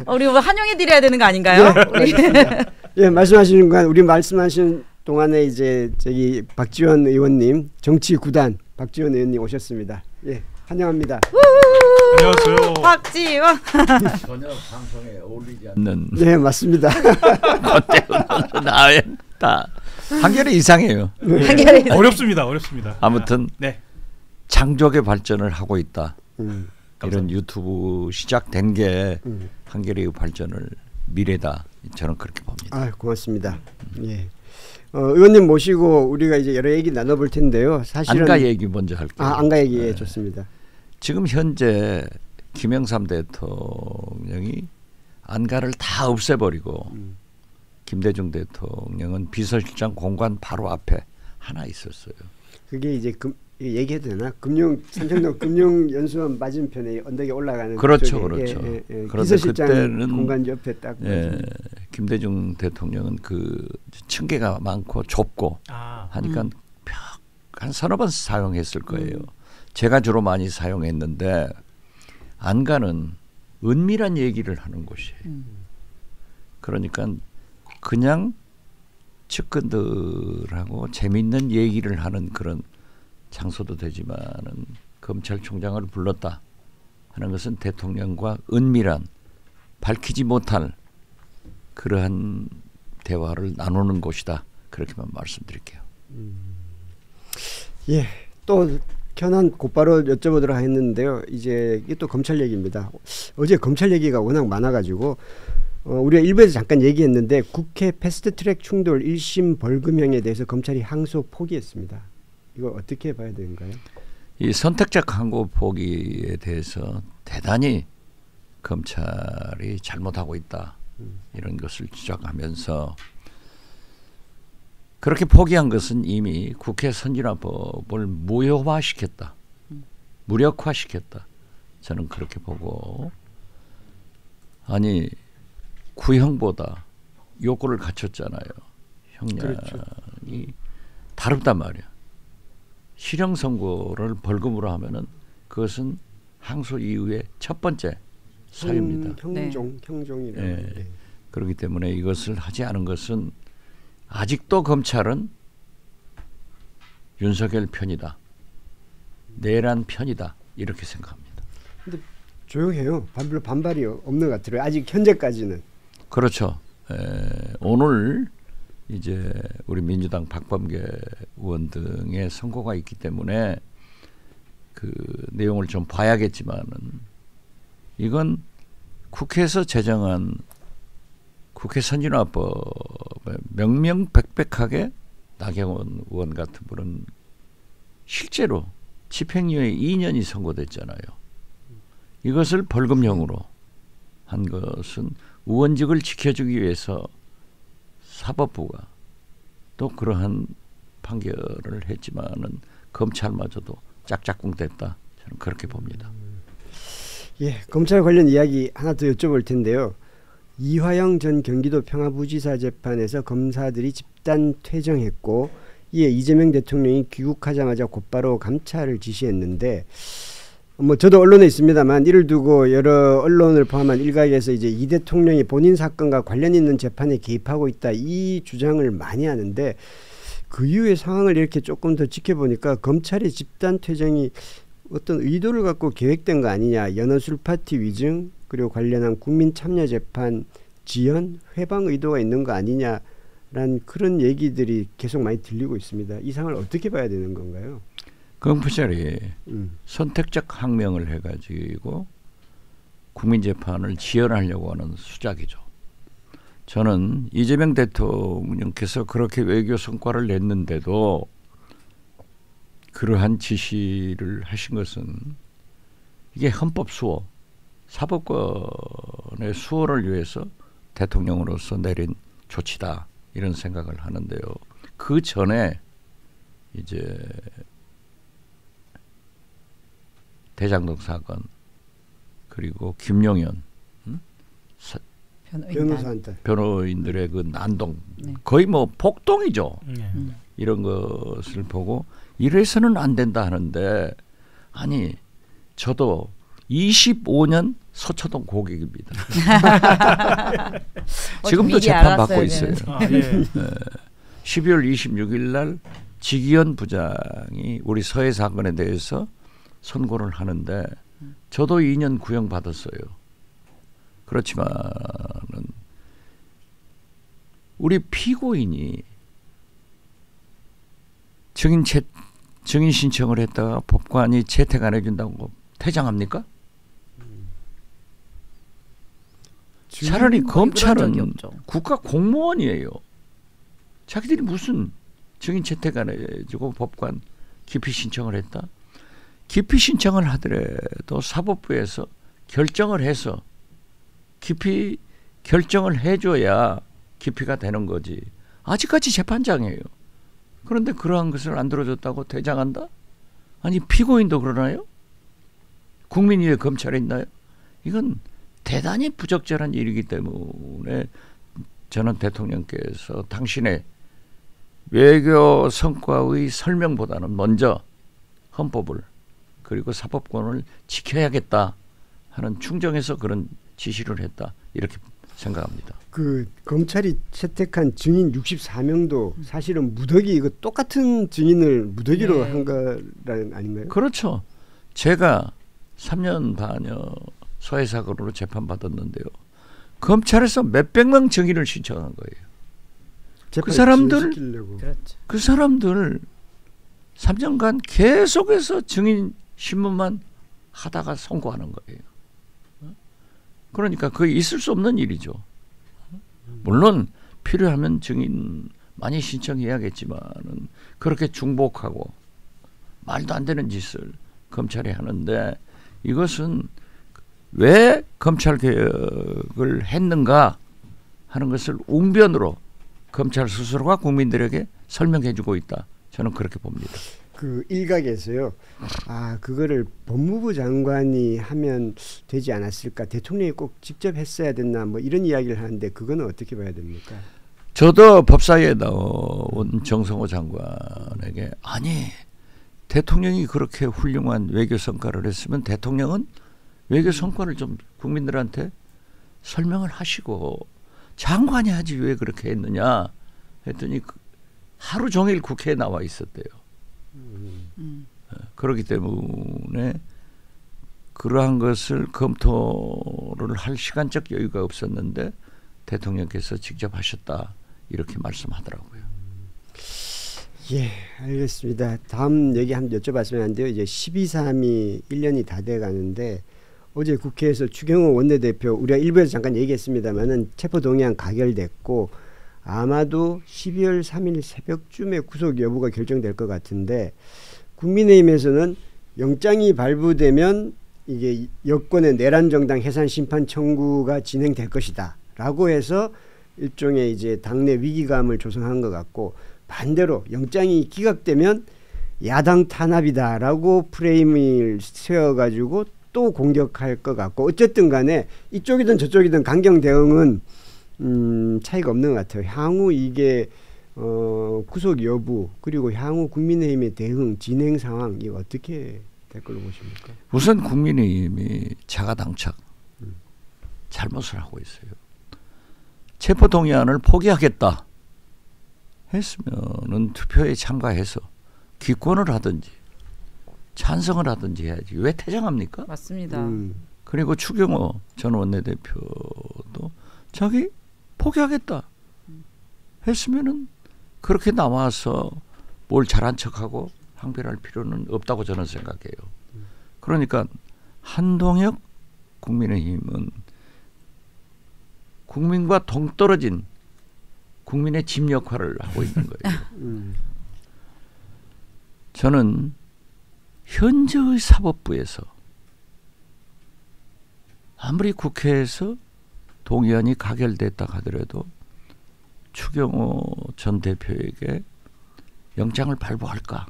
우리 환영해 드려야 되는 거 아닌가요? 예, 말씀하시는 동안 우리 말씀하신 동안에 이제 저기 박지원 의원님 정치 구단 박지원 의원님 오셨습니다. 예, 환영합니다. 안녕하세요. 박지원. 전혀 방송에 어울리지 않는. 네, 맞습니다. 다 한결에 이상해요. 한결에 어렵습니다. 아무튼 네. 창조의 발전을 하고 있다. 이런 감사합니다. 유튜브 시작된 게 한결의 발전을 미래다. 저는 그렇게 봅니다. 아, 고맙습니다. 예. 의원님 모시고 우리가 이제 여러 얘기 나눠볼 텐데요. 사실은 안가 얘기 먼저 할게요. 안가 얘기 예, 좋습니다. 지금 현재 김영삼 대통령이 안가를 다 없애버리고 김대중 대통령은 비서실장 공관 바로 앞에 하나 있었어요. 그게 이제 얘기해도 되나? 삼성동 금융연수원 맞은편에 언덕에 올라가는 그렇죠, 쪽에, 그렇죠. 그런데 비서실장 그때는 공간 옆에 딱. 김대중 대통령은 그 층계가 많고 좁고 하니까 한 서너 번 사용했을 거예요. 제가 주로 많이 사용했는데 안가는 은밀한 얘기를 하는 곳이에요. 그러니까 그냥 측근들하고 재밌는 얘기를 하는 그런 장소도 되지만은 검찰총장을 불렀다 하는 것은 대통령과 은밀한 밝히지 못할 그러한 대화를 나누는 곳이다. 그렇게만 말씀드릴게요. 예, 또 현안 곧바로 여쭤보도록 했는데요. 이제 이게 또 검찰 얘기입니다. 어제 검찰 얘기가 워낙 많아가지고 우리가 일부에서 잠깐 얘기했는데 국회 패스트트랙 충돌 1심 벌금형에 대해서 검찰이 항소 포기했습니다. 이거 어떻게 봐야 되는가요? 이 선택적 항고 포기에 대해서 대단히 검찰이 잘못하고 있다. 이런 것을 지적하면서 그렇게 포기한 것은 이미 국회 선진화법을 무효화시켰다. 무력화시켰다. 저는 그렇게 보고 아니 구형보다 요구를 갖췄잖아요. 형량이 그렇죠. 다릅단 말이야. 실형 선고를 벌금으로 하면은 그것은 항소 이후의 첫 번째 사유입니다. 형종이라고. 네. 그렇기 때문에 이것을 하지 않은 것은 아직도 검찰은 윤석열 편이다. 내란 편이다. 이렇게 생각합니다. 근데 조용해요. 별로 반발이 없는 것 같아요. 아직 현재까지는. 그렇죠. 오늘 이제 우리 민주당 박범계 의원 등의 선고가 있기 때문에 그 내용을 좀 봐야겠지만은 이건 국회에서 제정한 국회 선진화법에 명명백백하게 나경원 의원 같은 분은 실제로 집행유예 2년이 선고됐잖아요. 이것을 벌금형으로 한 것은 의원직을 지켜주기 위해서 사법부가 또 그러한 판결을 했지만은 검찰마저도 짝짝꿍됐다. 저는 그렇게 봅니다. 예, 검찰 관련 이야기 하나 더 여쭤볼 텐데요. 이화영 전 경기도 평화부지사 재판에서 검사들이 집단 퇴정했고 이에 이재명 대통령이 귀국하자마자 곧바로 감찰을 지시했는데 뭐 저도 언론에 있습니다만 이를 두고 여러 언론을 포함한 일각에서 이제 이 대통령이 본인 사건과 관련 있는 재판에 개입하고 있다 이 주장을 많이 하는데 그 이후의 상황을 이렇게 조금 더 지켜보니까 검찰의 집단 퇴정이 어떤 의도를 갖고 계획된 거 아니냐. 연어술 파티 위증 그리고 관련한 국민참여재판 지연 회방 의도가 있는 거 아니냐라는 그런 얘기들이 계속 많이 들리고 있습니다. 이 상황을 어떻게 봐야 되는 건가요? 검찰이 선택적 항명을 해가지고 국민재판을 지연하려고 하는 수작이죠. 저는 이재명 대통령께서 그렇게 외교 성과를 냈는데도 그러한 지시를 하신 것은 이게 헌법 수호, 사법권의 수호를 위해서 대통령으로서 내린 조치다 이런 생각을 하는데요. 그 전에 이제 대장동 사건 그리고 김용현 변호인들의 그 난동 거의 뭐 폭동이죠. 이런 것을 보고 이래서는 안 된다 하는데 아니 저도 25년 서초동 고객입니다. 좀 지금도 미리 재판 받고 알았어야 있어요. 되는데. 12월 26일 날 지기현 부장이 우리 서해 사건에 대해서 선고를 하는데 저도 2년 구형 받았어요. 그렇지만은 우리 피고인이 증인 신청을 했다가 법관이 채택 안 해준다고 퇴장합니까? 차라리 그런 적이 검찰은 없죠. 국가 공무원이에요. 자기들이 무슨 증인 채택 안 해주고 법관 기피 신청을 했다? 기피 신청을 하더라도 사법부에서 결정을 해서 기피 결정을 해줘야 기피가 되는 거지. 아직까지 재판장이에요. 그런데 그러한 것을 안 들어줬다고 퇴장한다? 아니 피고인도 그러나요? 국민이 왜 검찰에 있나요? 이건 대단히 부적절한 일이기 때문에 저는 대통령께서 당신의 외교 성과의 설명보다는 먼저 헌법을 그리고 사법권을 지켜야겠다 하는 충정에서 그런 지시를 했다 이렇게 생각합니다. 그 검찰이 채택한 증인 64명도 사실은 무더기 이거 똑같은 증인을 무더기로 네. 한 거라는 아닌가요? 그렇죠. 제가 3년 반여 서해 사건으로 재판받았는데요. 검찰에서 몇백 명 증인을 신청한 거예요. 그 사람들 그렇죠. 그 사람들 3년간 계속해서 증인 신문만 하다가 선고하는 거예요. 그러니까 그게 있을 수 없는 일이죠. 물론 필요하면 증인 많이 신청해야겠지만은 그렇게 중복하고 말도 안 되는 짓을 검찰이 하는데 이것은 왜 검찰 개혁을 했는가 하는 것을 웅변으로 검찰 스스로가 국민들에게 설명해주고 있다. 저는 그렇게 봅니다. 그 일각에서요. 아 그거를 법무부 장관이 하면 되지 않았을까? 대통령이 꼭 직접 했어야 됐나? 뭐 이런 이야기를 하는데 그거는 어떻게 봐야 됩니까? 저도 법사위에 나온 정성호 장관에게 아니 대통령이 그렇게 훌륭한 외교 성과를 했으면 대통령은 외교 성과를 좀 국민들한테 설명을 하시고 장관이 하지 왜 그렇게 했느냐 했더니 하루 종일 국회에 나와 있었대요. 그렇기 때문에 그러한 것을 검토를 할 시간적 여유가 없었는데 대통령께서 직접 하셨다 이렇게 말씀하더라고요. 예, 알겠습니다. 다음 얘기 한번 여쭤봤으면 하는데요. 이제 12.3이 1년이 다 돼 가는데 어제 국회에서 추경호 원내대표 우리가 일부에서 잠깐 얘기했습니다마는 체포동의안 가결됐고 아마도 12월 3일 새벽쯤에 구속 여부가 결정될 것 같은데 국민의힘에서는 영장이 발부되면 이게 여권의 내란 정당 해산 심판 청구가 진행될 것이다 라고 해서 일종의 이제 당내 위기감을 조성한 것 같고 반대로 영장이 기각되면 야당 탄압이다라고 프레임을 세워가지고 또 공격할 것 같고 어쨌든 간에 이쪽이든 저쪽이든 강경 대응은 차이가 없는 것 같아요. 향후 이게 구속 여부 그리고 향후 국민의힘의 대응 진행 상황 이거 어떻게 될 걸로 보십니까? 우선 국민의힘이 자가당착 잘못을 하고 있어요. 체포동의안을 포기하겠다 했으면은 투표에 참가해서 기권을 하든지 찬성을 하든지 해야지 왜 퇴장합니까? 맞습니다. 그리고 추경호 전 원내대표도 자기 포기하겠다 했으면은 그렇게 나와서 뭘 잘한 척하고 항변할 필요는 없다고 저는 생각해요. 그러니까 한동혁 국민의힘은 국민과 동떨어진 국민의 집 역할을 하고 있는 거예요. 저는 현재의 사법부에서 아무리 국회에서 동의안이 가결됐다 하더라도 추경호 전 대표에게 영장을 발부할까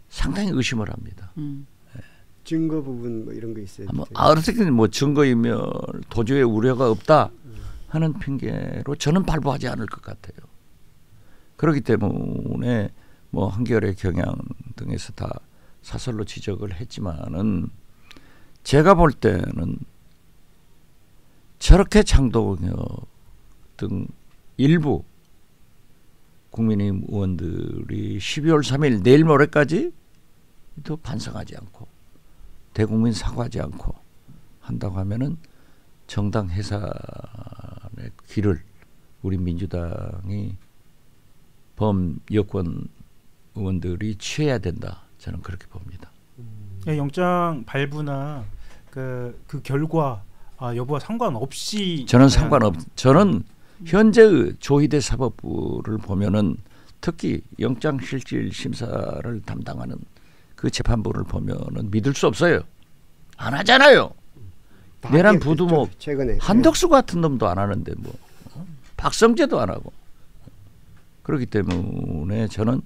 상당히 의심을 합니다. 증거 부분 뭐 이런 거 있어요. 어떻게 뭐 증거인멸 도저히 우려가 없다 하는 핑계로 저는 발부하지 않을 것 같아요. 그렇기 때문에 뭐 한겨레 경향 등에서 다 사설로 지적을 했지만은 제가 볼 때는 저렇게 장동혁 등 일부 국민의힘 의원들이 12월 3일 내일 모레까지 또 반성하지 않고 대국민 사과하지 않고 한다고 하면은 정당 해산의 길을 우리 민주당이 범여권 의원들이 취해야 된다. 저는 그렇게 봅니다. 영장 발부나 그 결과 여부와 상관없이 저는 저는 현재의 조희대 사법부를 보면은 특히 영장실질심사를 담당하는 그 재판부를 보면은 믿을 수 없어요. 안 하잖아요. 내란 부두모 최근에 한덕수 같은 놈도 안 하는데 뭐 박성재도 안 하고 그렇기 때문에 저는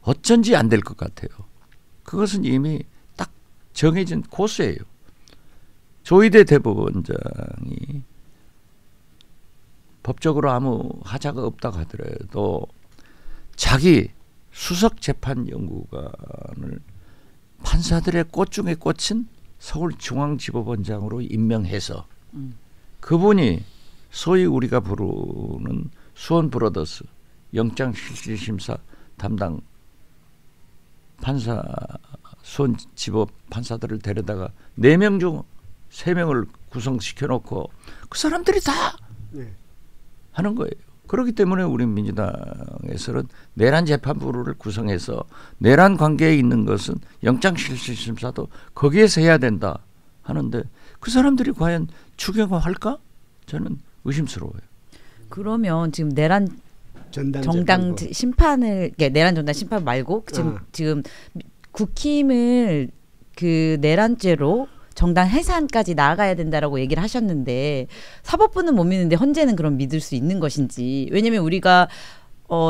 어쩐지 안 될 것 같아요. 그것은 이미 딱 정해진 코스예요. 조희대 대법원장이 법적으로 아무 하자가 없다고 하더라도 자기 수석재판연구관을 판사들의 꽃 중에 꽃인 서울중앙지법원장으로 임명해서 그분이 소위 우리가 부르는 수원브러더스 영장실질심사 담당 판사 수원지법 판사들을 데려다가 4명 중 3명을 구성시켜놓고 그 사람들이 다 하는 거예요. 그렇기 때문에 우리 민주당에서는 내란 재판부를 구성해서 내란 관계에 있는 것은 영장실질심사도 거기에서 해야 된다 하는데 그 사람들이 과연 추경화할까? 저는 의심스러워요. 그러면 지금 내란 정당 심판을 내란 전당 심판 말고 지금 국힘을 그 내란죄로 정당 해산까지 나아가야 된다라고 얘기를 하셨는데 사법부는 못 믿는데 헌재는 그럼 믿을 수 있는 것인지. 왜냐하면 우리가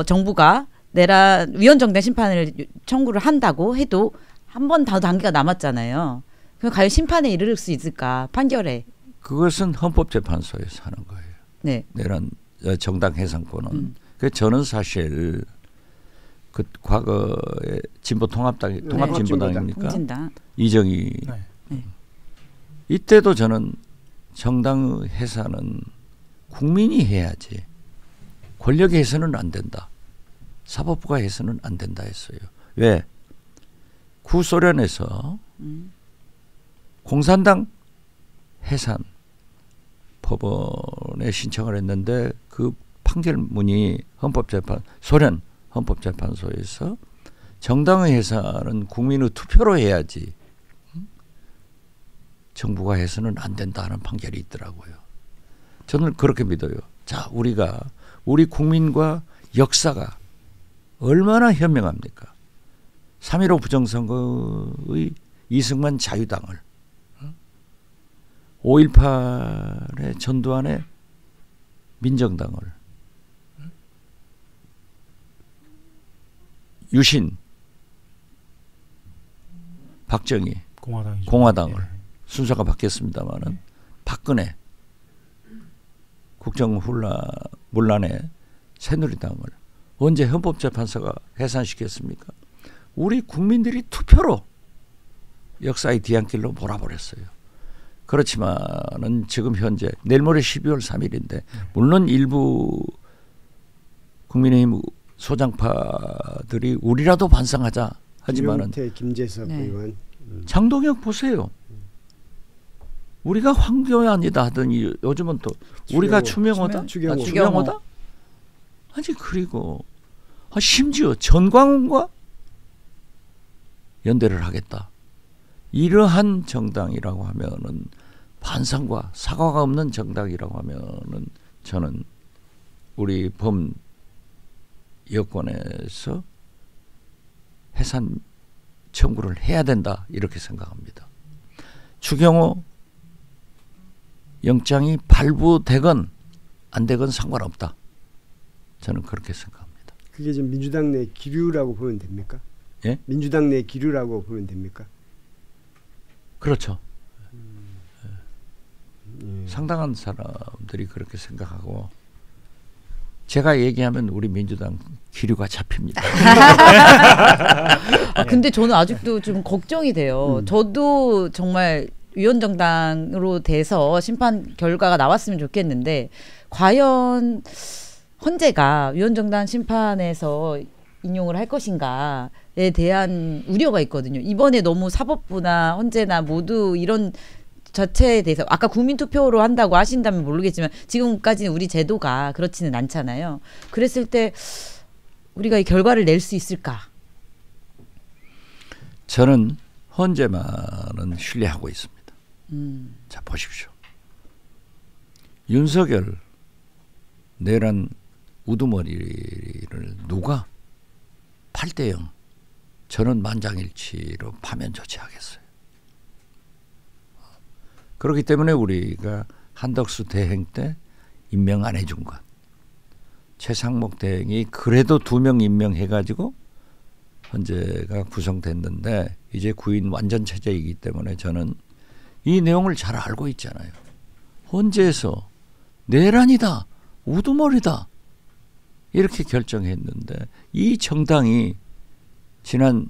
정부가 내란 위헌 정당 심판을 청구를 한다고 해도 한 번 더 단계가 남았잖아요. 그럼 과연 심판에 이를 수 있을까? 판결에. 그것은 헌법재판소에서 하는 거예요. 네. 내란 정당 해산권은. 그래서 저는 사실 그 과거에 진보 통합당 통합진보당입니까? 통진당. 이정희. 네. 이때도 저는 정당의 해산은 국민이 해야지 권력이 해서는 안 된다. 사법부가 해서는 안 된다 했어요. 왜? 구소련에서 공산당 해산 법원에 신청을 했는데 그 판결문이 소련 헌법재판소에서 정당의 해산은 국민의 투표로 해야지 정부가 해서는 안 된다는 판결이 있더라고요. 저는 그렇게 믿어요. 자, 우리 국민과 역사가 얼마나 현명합니까? 3.15 부정선거의 이승만 자유당을 5.18의 전두환의 민정당을 유신 박정희 공화당을 순서가 바뀌었습니다마는 박근혜 국정문란의 새누리당을 언제 헌법재판소가 해산시켰습니까? 우리 국민들이 투표로 역사의 뒤안길로 몰아버렸어요. 그렇지만은 지금 현재 내일 모레 12월 3일인데 물론 일부 국민의힘 소장파들이 우리라도 반성하자 하지만은 김재섭 의원 장동혁 보세요. 우리가 황교안이다 하더니 요즘은 또 우리가 추명호다? 추경호다? 아니 그리고 심지어 전광훈과 연대를 하겠다. 이러한 정당이라고 하면은 반성과 사과가 없는 정당이라고 하면은 저는 우리 범 여권에서 해산 청구를 해야 된다 이렇게 생각합니다. 추경호 영장이 발부되건 안 되건 상관없다. 저는 그렇게 생각합니다. 그게 지금 민주당 내 기류라고 보면 됩니까? 예? 민주당 내 기류라고 보면 됩니까? 그렇죠. 상당한 사람들이 그렇게 생각하고 제가 얘기하면 우리 민주당 기류가 잡힙니다. 근데 저는 아직도 좀 걱정이 돼요. 저도 정말 위헌정당으로 돼서 심판 결과가 나왔으면 좋겠는데 과연 헌재가 위헌정당 심판에서 인용을 할 것인가에 대한 우려가 있거든요. 이번에 너무 사법부나 헌재나 모두 이런 자체에 대해서 아까 국민투표로 한다고 하신다면 모르겠지만 지금까지는 우리 제도가 그렇지는 않잖아요. 그랬을 때 우리가 이 결과를 낼 수 있을까? 저는 헌재만은 신뢰하고 있습니다. 자 보십시오. 윤석열 내란 우두머리를 누가 8대0 저는 만장일치로 파면 조치하겠어요. 그렇기 때문에 우리가 한덕수 대행 때 임명 안 해준 것, 최상목 대행이 그래도 2명 임명해가지고 헌재가 구성됐는데 이제 구인 완전 체제이기 때문에 저는 이 내용을 잘 알고 있잖아요. 헌재에서 내란이다, 우두머리다 이렇게 결정했는데 이 정당이 지난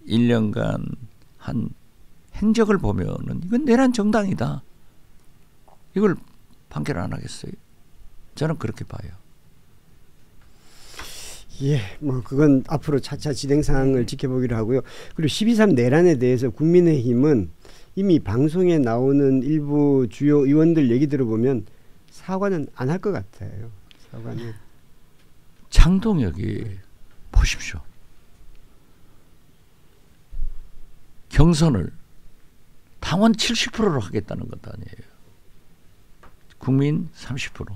1년간 한 행적을 보면은 이건 내란 정당이다. 이걸 판결 안 하겠어요? 저는 그렇게 봐요. 예, 뭐 그건 앞으로 차차 진행 사항을 지켜보기로 하고요. 그리고 12.3 내란에 대해서 국민의힘은 이미 방송에 나오는 일부 주요 의원들 얘기 들어보면 사과는 안 할 것 같아요. 사과는. 장동혁이 보십시오. 경선을 당원 70%로 하겠다는 것도 아니에요. 국민 30%.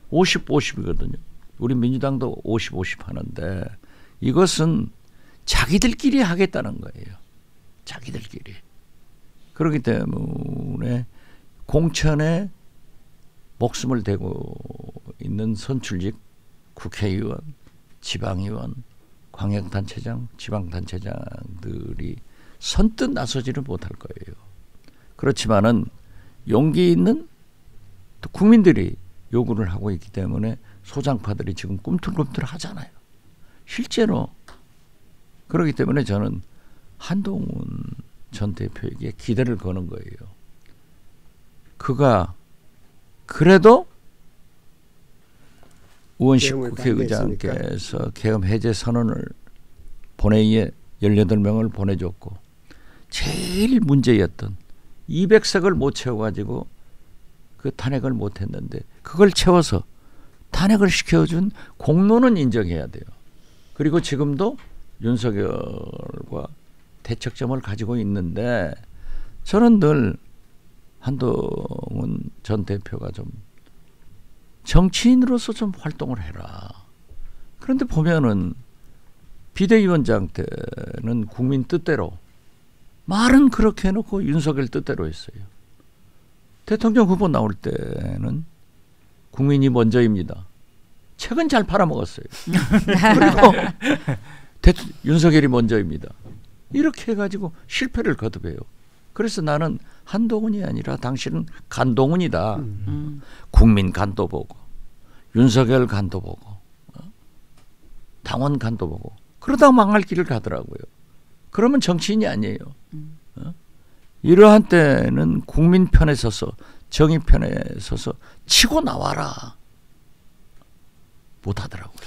50, 50이거든요. 우리 민주당도 50, 50 하는데 이것은 자기들끼리 하겠다는 거예요. 자기들끼리. 그렇기 때문에 공천에 목숨을 대고 있는 선출직 국회의원, 지방의원, 광역단체장, 지방단체장들이 선뜻 나서지를 못할 거예요. 그렇지만은 용기 있는 또 국민들이 요구를 하고 있기 때문에 소장파들이 지금 꿈틀꿈틀 하잖아요. 실제로. 그렇기 때문에 저는 한동훈 전 대표에게 기대를 거는 거예요. 그가 그래도 우원식 국회의장께서 계엄 해제 선언을 본회의에 18명을 보내줬고 제일 문제였던 200석을 못 채워가지고 그 탄핵을 못했는데 그걸 채워서 탄핵을 시켜준 공로는 인정해야 돼요. 그리고 지금도 윤석열과 대척점을 가지고 있는데 저는 늘 한동훈 전 대표가 좀 정치인으로서 좀 활동을 해라. 그런데 보면은 비대위원장 때는 국민 뜻대로 말은 그렇게 해놓고 윤석열 뜻대로 했어요. 대통령 후보 나올 때는 국민이 먼저입니다. 책은 잘 팔아먹었어요. 그리고 윤석열이 먼저입니다. 이렇게 해가지고 실패를 거듭해요. 그래서 나는 한동훈이 아니라 당신은 간동훈이다. 국민 간도 보고 윤석열 간도 보고 당원 간도 보고 그러다 망할 길을 가더라고요. 그러면 정치인이 아니에요. 이러한 때는 국민 편에 서서 정의 편에 서서 치고 나와라. 못하더라고요.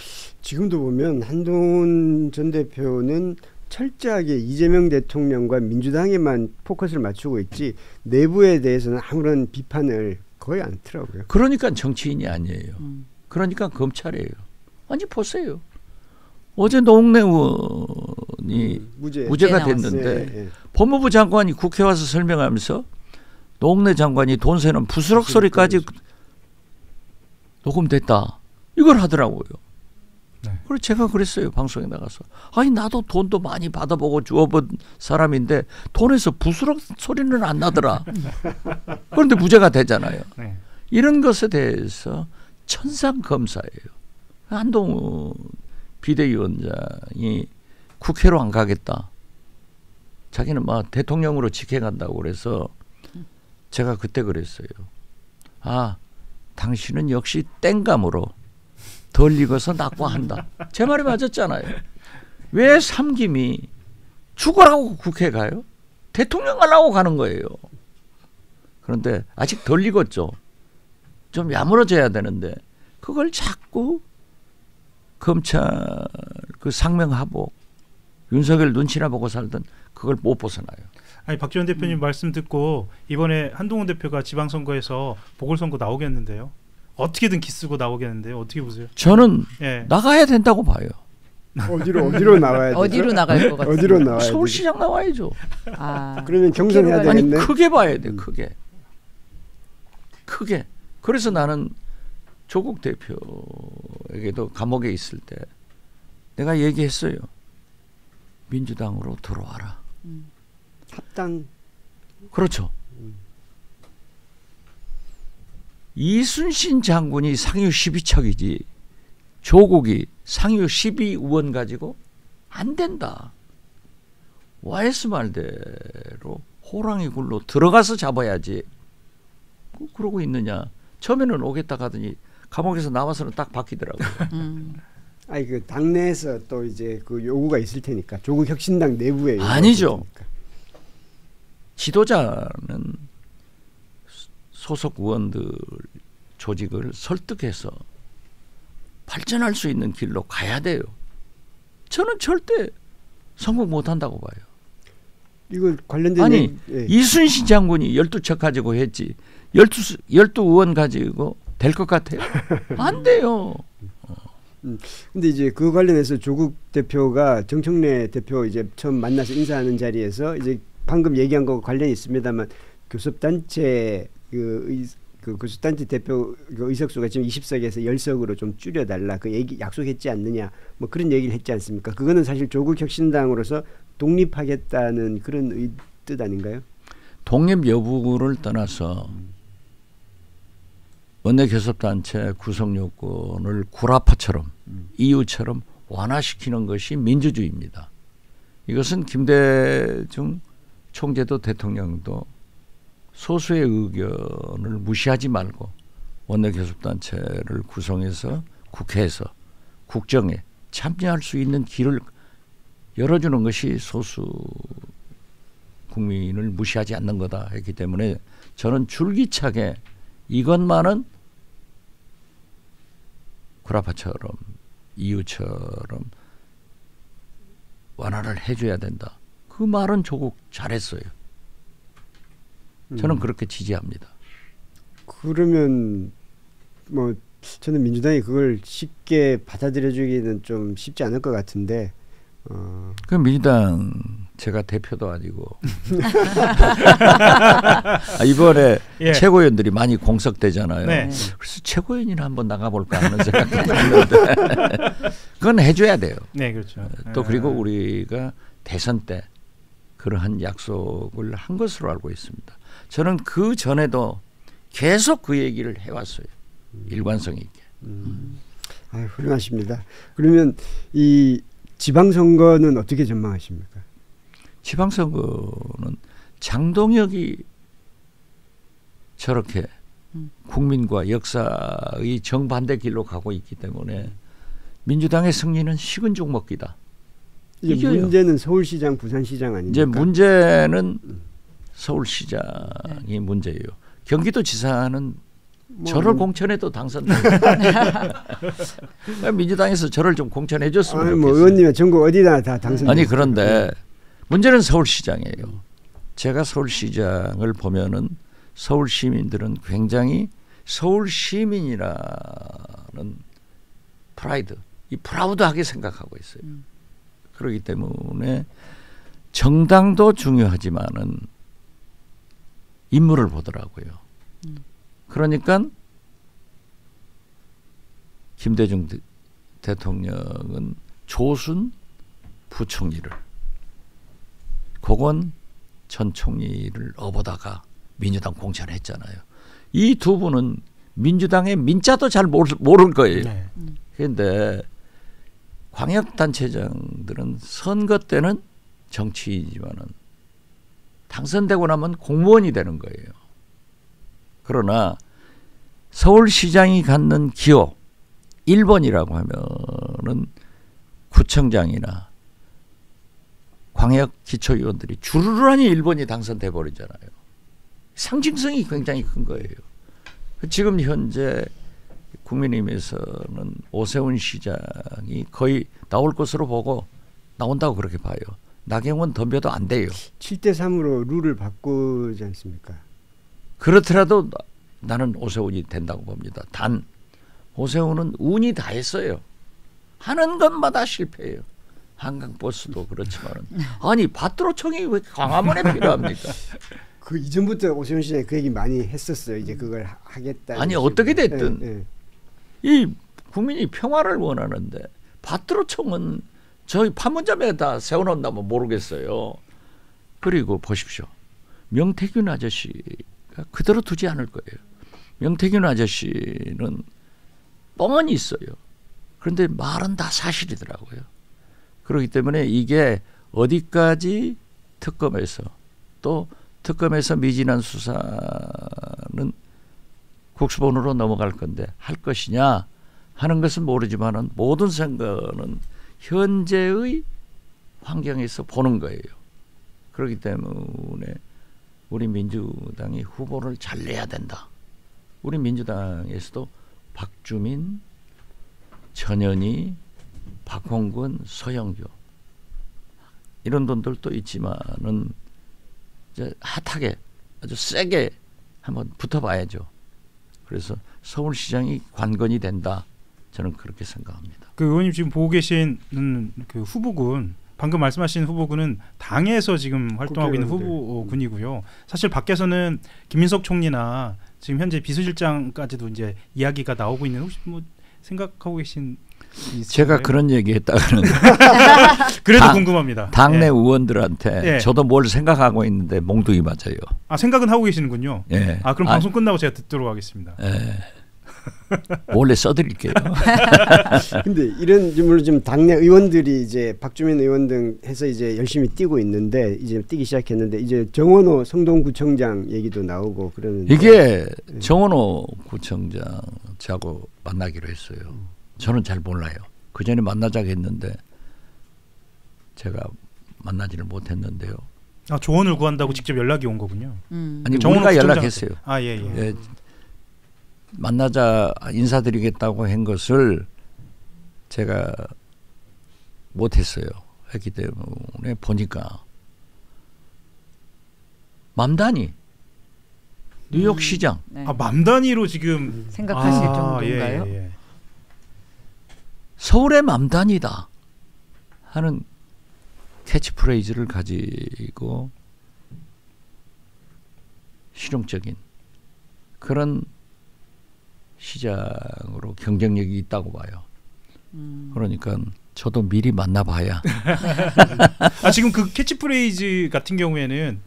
지금도 보면 한동훈 전 대표는 철저하게 이재명 대통령과 민주당에만 포커스를 맞추고 있지 내부에 대해서는 아무런 비판을 거의 안 하더라고요. 그러니까 정치인이 아니에요. 그러니까 검찰이에요. 아니 보세요. 어제 노웅래 의원이 무죄가 됐는데 네. 법무부 장관이 국회 와서 설명하면서 노웅래 장관이 돈 세는 부스럭 소리까지 녹음됐다. 이걸 하더라고요. 네. 그래서 제가 그랬어요. 방송에 나가서. 아니 나도 돈도 많이 받아보고 주어본 사람인데 돈에서 부스럭 소리는 안 나더라. 그런데 무죄가 되잖아요. 네. 이런 것에 대해서 천상검사예요. 한동훈 비대위원장이 국회로 안 가겠다. 자기는 막 대통령으로 직행한다고 그래서 제가 그때 그랬어요. 아, 당신은 역시 땡감으로 덜 익어서 낙과한다. 제 말이 맞았잖아요. 왜 삼김이 죽으라고 국회 가요? 대통령 하려고 가는 거예요. 그런데 아직 덜 익었죠. 좀 야무러져야 되는데 그걸 자꾸 검찰 그 상명하복 윤석열 눈치나 보고 살던 그걸 못 벗어나요. 아니 박지원 대표님 말씀 듣고 이번에 한동훈 대표가 지방선거에서 보궐선거 나오겠는데요. 어떻게든 기쓰고 나오겠는데요. 어떻게 보세요? 저는 예. 나가야 된다고 봐요. 어디로 나와야 되죠? 어디로 나갈 것 같아요? 어디로 나와야 되죠? 서울시장 나와야죠. 아, 그러면 경선해야 아니, 아니 되겠네. 크게 봐야 돼. 크게. 그래서 나는 조국 대표에게도 감옥에 있을 때 내가 얘기했어요. 민주당으로 들어와라. 합당. 그렇죠. 이순신 장군이 상유 12척이지 조국이 상유 12의원 가지고 안 된다. YS 말대로 호랑이 굴로 들어가서 잡아야지. 그러고 있느냐. 처음에는 오겠다 가더니 감옥에서 나와서는 딱 바뀌더라고요. 아니 그 당내에서 또 이제 그 요구가 있을 테니까 조국 혁신당 내부에 요구가 아니죠. 있을 테니까. 지도자는 소속 의원들 조직을 설득해서 발전할 수 있는 길로 가야 돼요. 저는 절대 성공 못한다고 봐요. 이거 관련된 아니 예. 이순신 장군이 12척 가지고 했지 12 의원 가지고 될 것 같아요? 안 돼요. 근데 이제 그 관련해서 조국 대표가 정청래 대표 이제 처음 만나서 인사하는 자리에서 이제 방금 얘기한 거 관련이 있습니다만 교섭단체 그 교섭단체 대표 그 의석수가 지금 20석에서 10석으로 좀 줄여달라 그 얘기 약속했지 않느냐 뭐 그런 얘기를 했지 않습니까? 그거는 사실 조국 혁신당으로서 독립하겠다는 그런 뜻 아닌가요? 독립 여부를 떠나서 원내교섭단체 구성 요건을 구라파처럼 EU처럼 완화시키는 것이 민주주의입니다. 이것은 김대중 총재도 대통령도 소수의 의견을 무시하지 말고 원내교섭단체를 구성해서 국회에서 국정에 참여할 수 있는 길을 열어주는 것이 소수 국민을 무시하지 않는 거다 했기 때문에 저는 줄기차게 이것만은 구라파처럼 EU처럼 완화를 해줘야 된다. 그 말은 조국 잘했어요. 저는 그렇게 지지합니다. 그러면 뭐 저는 민주당이 그걸 쉽게 받아들여주기는 좀 쉽지 않을 것 같은데. 그 민주당 제가 대표도 아니고 이번에 예. 최고위원들이 많이 공석되잖아요. 네. 그래서 최고위원이나 한번 나가볼까 하는 생각도 했는데 그건 해줘야 돼요. 네, 그렇죠. 또 그리고 우리가 대선 때 그러한 약속을 한 것으로 알고 있습니다. 저는 그 전에도 계속 그 얘기를 해왔어요. 일관성 있게. 아유, 훌륭하십니다. 그러면 이 지방선거는 어떻게 전망하십니까? 지방선거는 장동혁이 저렇게 국민과 역사의 정반대 길로 가고 있기 때문에 민주당의 승리는 식은 죽 먹기다. 이제 이겨요. 문제는 서울시장, 부산시장 아닙니까? 이제 문제는 서울시장이 문제예요. 경기도지사는 저를 공천해도 당선돼요. 민주당에서 저를 좀 공천해줬으면 좋겠어요. 뭐 의원님은 전국 어디나 다 당선. 아니 그런데 문제는 서울시장이에요. 제가 서울시장을 보면은 서울 시민들은 굉장히 서울 시민이라는 프라이드, 이 프라우드하게 생각하고 있어요. 그렇기 때문에 정당도 중요하지만은 인물을 보더라고요. 그러니까 김대중 대통령은 조순 부총리를, 고건 전 총리를 업어다가 민주당 공천했잖아요. 이 두 분은 민주당의 민자도 잘 모를 거예요. 네. 그런데 광역단체장들은 선거 때는 정치이지만은 당선되고 나면 공무원이 되는 거예요. 그러나 서울시장이 갖는 기호 1번이라고 하면은 구청장이나 광역 기초위원들이 주르르하니 1번이 당선돼 버리잖아요. 상징성이 굉장히 큰 거예요. 지금 현재 국민의힘에서는 오세훈 시장이 거의 나올 것으로 보고 나온다고 그렇게 봐요. 나경원 덤벼도 안 돼요. 7대3으로 룰을 바꾸지 않습니까? 그렇더라도 나는 오세훈이 된다고 봅니다. 단 오세훈은 운이 다 했어요. 하는 것마다 실패해요. 한강버스도 그렇지만 아니 밭도로청이 왜 광화문에 필요합니까? 그 이전부터 오세훈 시장이 그 얘기 많이 했었어요. 이제 그걸 하겠다. 아니 어떻게 됐든 예. 이 국민이 평화를 원하는데 밭도로청은 저희 판문점에다 세워놓는다면 모르겠어요. 그리고 보십시오. 명태균 아저씨가 그대로 두지 않을 거예요. 명태균 아저씨는 뻥은 있어요. 그런데 말은 다 사실이더라고요. 그렇기 때문에 이게 어디까지 특검에서 또 특검에서 미진한 수사는 국수본으로 넘어갈 건데 할 것이냐 하는 것은 모르지만은 모든 선거는 현재의 환경에서 보는 거예요. 그렇기 때문에 우리 민주당이 후보를 잘 내야 된다. 우리 민주당에서도 박주민, 전현희, 박홍근, 서영교 이런 분들도 있지만은 이제 핫하게 아주 세게 한번 붙어봐야죠. 그래서 서울시장이 관건이 된다. 저는 그렇게 생각합니다. 그 의원님 지금 보고 계신 그 후보군 방금 말씀하신 후보군은 당에서 지금 활동하고 있는 후보군이고요. 사실 밖에서는 김민석 총리나 지금 현재 비서실장까지도 이제 이야기가 나오고 있는 혹시 뭐 생각하고 계신 제가 그런 얘기했다가는 그래도 궁금합니다. 당내 예. 의원들한테 예. 저도 뭘 생각하고 있는데 몽둥이 맞아요. 아 생각은 하고 계시는군요. 예. 아 그럼 방송 끝나고 제가 듣도록 하겠습니다. 예. 원래 써드릴게요. 근데 이런 물론 지금 당내 의원들이 이제 박주민 의원 등 해서 이제 열심히 뛰고 있는데 이제 뛰기 시작했는데 이제 정원호 성동구청장 얘기도 나오고 그러는데 이게 정원호 구청장 저하고 만나기로 했어요. 저는 잘 몰라요. 그 전에 만나자고 했는데 제가 만나지를 못했는데요. 아 조언을 구한다고 직접 연락이 온 거군요. 아니 정원호 우리가 구청장- 연락했어요. 아 예. 예, 만나자 인사드리겠다고 한 것을 제가 못했어요. 했기 때문에 보니까 맘단위 뉴욕시장 네. 아 맘 단위로 지금 생각하실 정도인가요? 예. 서울의 맘단위다 하는 캐치프레이즈를 가지고 실용적인 그런 시장으로 경쟁력이 있다고 봐요. 그러니까 저도 미리 만나봐야. 아 지금 그 캐치프레이즈 같은 경우에는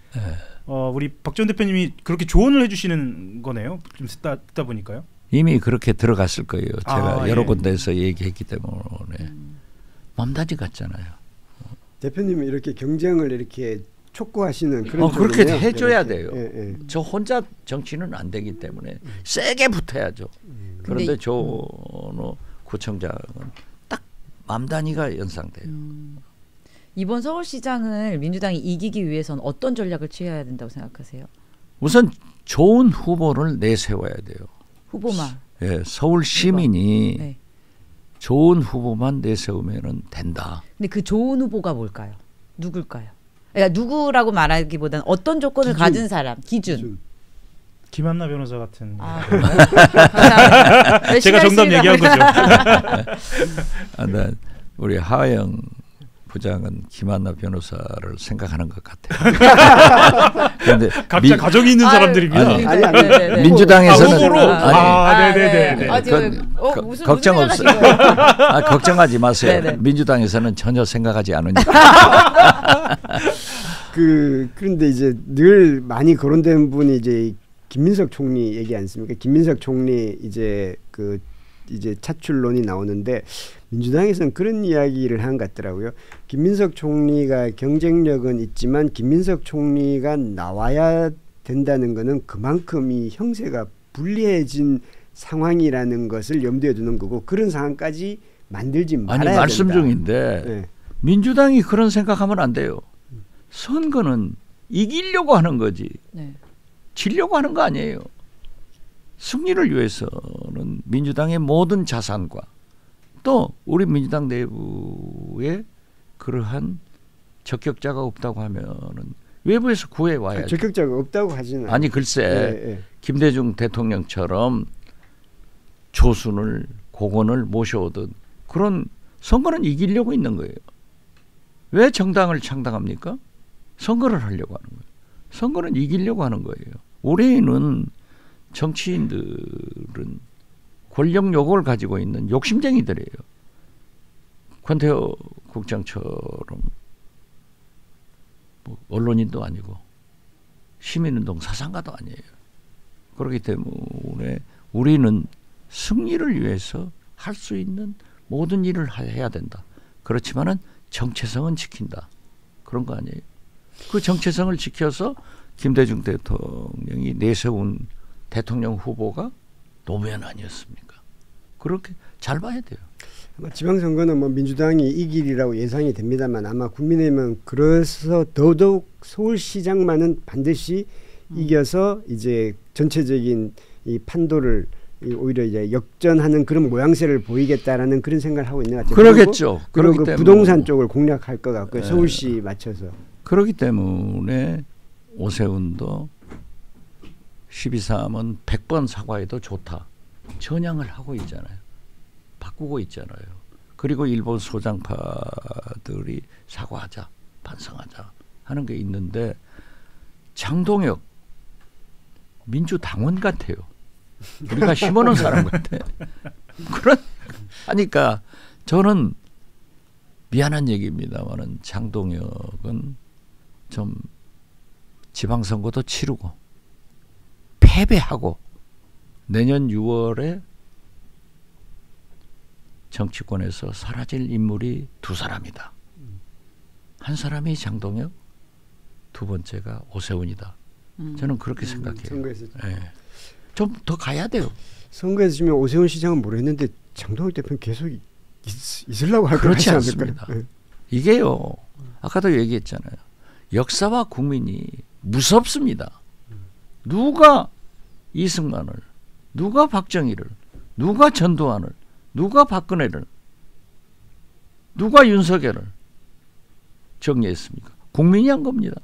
우리 박 전 대표님이 그렇게 조언을 해주시는 거네요. 좀 듣다 보니까요. 이미 그렇게 들어갔을 거예요. 제가 여러 예. 군데에서 얘기했기 때문에 맘단위 같잖아요. 대표님은 이렇게 경쟁을 이렇게 촉구하시는 그런 그렇게 쪽이네요. 해줘야 이렇게. 돼요. 예, 예. 저 혼자 정치는 안 되기 때문에 세게 붙어야죠. 그런데 근데 조원호 구청장은 딱 맘단위가 연상돼요. 이번 서울시장을 민주당이 이기기 위해서는 어떤 전략을 취해야 된다고 생각하세요? 우선 좋은 후보를 내세워야 돼요. 후보만. 예, 서울 시민이 네. 좋은 후보만 내세우면 된다. 근데 그 좋은 후보가 뭘까요? 누굴까요? 그러니까 누구라고 말하기보다는 어떤 조건을 기준. 가진 사람, 기준. 김한나 변호사 같은. 아, 감사합니다. 제가 정답 열심히 얘기한 하겠습니다. 거죠. 난 우리 하영 부장은 김한나 변호사를 생각하는 것 같아요. 그런데 각자 가정이 있는 사람들입니다. 아니, 네네네. 민주당에서는 후보로? 아니, 네네네. 아, 지금 무슨 걱정 무슨 없어요. 생각하신 거예요? 걱정하지 마세요. 네네. 민주당에서는 전혀 생각하지 않으니까. 그런데 이제 늘 많이 거론되는 분이 이제 김민석 총리 얘기 않습니까? 김민석 총리 이제 이제 차출론이 나오는데 민주당에서는 그런 이야기를 한 것 같더라고요. 김민석 총리가 경쟁력은 있지만 김민석 총리가 나와야 된다는 것은 그만큼 이 형세가 불리해진 상황이라는 것을 염두에 두는 거고 그런 상황까지 만들지 말아야 아니 된다. 말씀 중인데 네. 민주당이 그런 생각하면 안 돼요. 선거는 이기려고 하는 거지. 네. 지려고 하는 거 아니에요. 승리를 위해서는 민주당의 모든 자산과 또 우리 민주당 내부에 그러한 적격자가 없다고 하면은 외부에서 구해 와야죠. 적격자가 없다고 하지는 아니 글쎄 김대중 대통령처럼 조순을 고건을 모셔오던 그런 선거는 이기려고 있는 거예요. 왜 정당을 창당합니까? 선거를 하려고 하는 거예요. 선거는 이기려고 하는 거예요. 올해는 정치인들은 권력 요구를 가지고 있는 욕심쟁이들이에요. 권태호 국장처럼 뭐 언론인도 아니고 시민운동 사상가도 아니에요. 그렇기 때문에 우리는 승리를 위해서 할 수 있는 모든 일을 해야 된다. 그렇지만은 정체성은 지킨다. 그런 거 아니에요. 그 정체성을 지켜서 김대중 대통령이 내세운 대통령 후보가 노무현 아니었습니까? 그렇게 잘 봐야 돼요. 아마 지방선거는 뭐 민주당이 이길이라고 예상이 됩니다만 아마 국민의힘은 그래서 더더욱 서울시장만은 반드시 이겨서 이제 전체적인 이 판도를 오히려 이제 역전하는 그런 모양새를 보이겠다라는 그런 생각을 하고 있는 것 같아요. 그러겠죠. 그리고 그 부동산 쪽을 공략할 것 같고요. 서울시 맞춰서. 그렇기 때문에 오세훈도 12.3은 100번 사과해도 좋다. 전향을 하고 있잖아요. 바꾸고 있잖아요. 그리고 일본 소장파들이 사과하자, 반성하자 하는 게 있는데 장동혁 민주당원 같아요. 우리가 심어놓은 사람 같아. 그러니까 저는 미안한 얘기입니다만은 장동혁은 좀 지방선거도 치르고 패배하고 내년 6월에 정치권에서 사라질 인물이 두 사람이다. 한 사람이 장동혁, 두 번째가 오세훈이다. 저는 그렇게 생각해요. 선거에서 좀 더 가야 돼요. 선거에서 지금 오세훈 시장은 모르겠는데 장동혁 대표는 계속 있으려고 할 것 같지 그렇지 않을까요? 않습니다. 이게요. 아까도 얘기했잖아요. 역사와 국민이 무섭습니다. 누가 이승만을, 누가 박정희를, 누가 전두환을, 누가 박근혜를, 누가 윤석열을 정리했습니까? 국민이 한 겁니다.